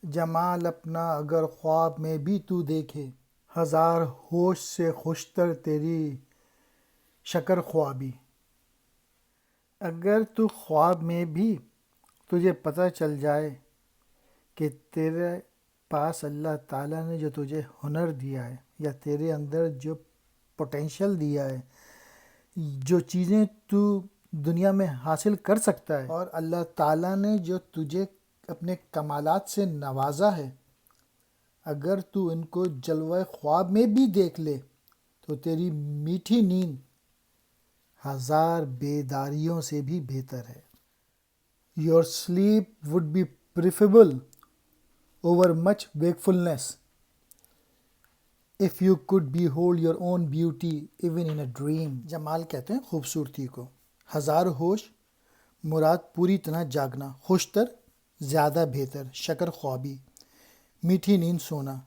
جمال اپنا اگر خواب میں بھی تو دیکھے، ہزار ہوش سے خوشتر تیری شکر خوابی۔ اگر تو خواب میں بھی تجھے پتہ چل جائے کہ تیرے پاس اللہ تعالیٰ نے جو تجھے ہنر دیا ہے یا تیرے اندر جو پوٹینشل دیا ہے، جو چیزیں تو دنیا میں حاصل کر سکتا ہے، اور اللہ تعالیٰ نے جو تجھے اپنے کمالات سے نوازا ہے، اگر تو ان کو جلوہ خواب میں بھی دیکھ لے تو تیری میٹھی نیند ہزار بیداریوں سے بھی بہتر ہے۔ Your sleep would be preferable over much wakefulness if you could behold your own beauty even in a dream۔ جمال کہتے ہیں خوبصورتی کو، ہزار ہوش مراد پوری طرح جاگنا، خوشتر زیادہ بہتر، شکر خوابی میٹھی نیند سونا۔